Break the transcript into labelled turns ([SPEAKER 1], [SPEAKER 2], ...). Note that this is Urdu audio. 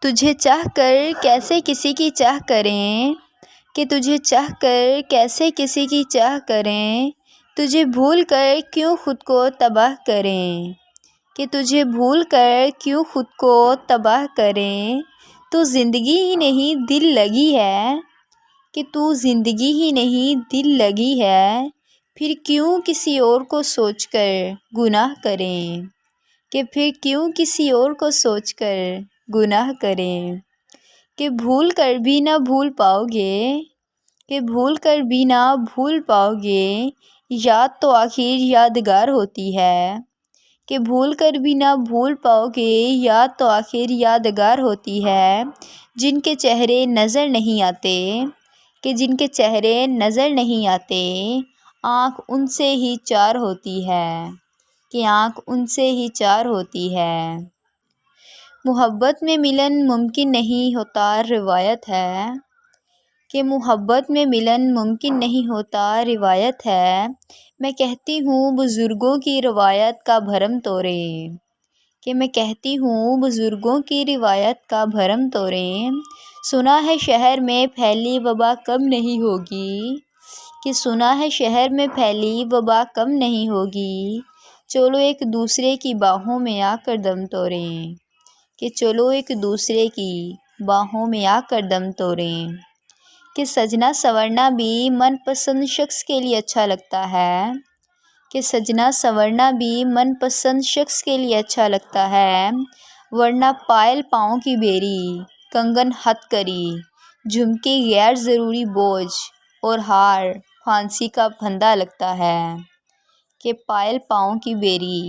[SPEAKER 1] تجھے چاہ کر کیسے کسی کی چاہ کریں، کہ تجھے چاہ کر کیسے کسی کی چاہ کریں، تجھے بھول کر کیوں خود کو تباہ کریں، کہ تجھے بھول کر کیوں خود کو تباہ کریں۔ تو زندگی ہی نہیں دل لگی ہے، کہ تو زندگی ہی نہیں دل لگی ہے، پھر کیوں کسی اور کو سوچ کر گناہ کریں، کہ پھر کیوں کسی اور کو سوچ کر گناہ کریں۔ کہ بھول کر بھی نہ بھول پاؤ گے، کہ بھول کر بھی نہ بھول پاؤ گے، یاد تو آخر یادگار ہوتی ہے، کہ بھول کر بھی نہ بھول پاؤ گے، یاد تو آخر یادگار ہوتی ہے۔ جن کے چہرے نظر نہیں آتے، کہ جن کے چہرے نظر نہیں آتے، آنکھ ان سے ہی چار ہوتی ہے، کہ آنکھ ان سے ہی چار ہوتی ہے۔ محبت میں ملن ممکن نہیں ہوتا روایت ہے، کہ محبت میں ملن ممکن نہیں ہوتا روایت ہے۔ میں کہتی ہوں بزرگوں کی روایت کا بھرم توڑیں، کہ میں کہتی ہوں بزرگوں کی روایت کا بھرم توڑیں۔ سنا ہے شہر میں پھیلی وبا کم نہیں ہوگی، کہ سنا ہے شہر میں پھیلی وبا کم نہیں ہوگی، چلو ایک دوسرے کی باہوں میں آ کر دم توڑیں، کہ چلو ایک دوسرے کی باہوں میں آ کر دم توڑیں۔ کہ سجنا سنورنا بھی من پسند شخص کے لیے اچھا لگتا ہے، کہ سجنا سنورنا بھی من پسند شخص کے لیے اچھا لگتا ہے، ورنہ پائل پاؤں کی بیری، کنگن ہتھ کری، جھمکے غیر ضروری بوجھ، اور ہار پھانسی کا پھندا لگتا ہے۔ کہ پائل پاؤں کی بیری،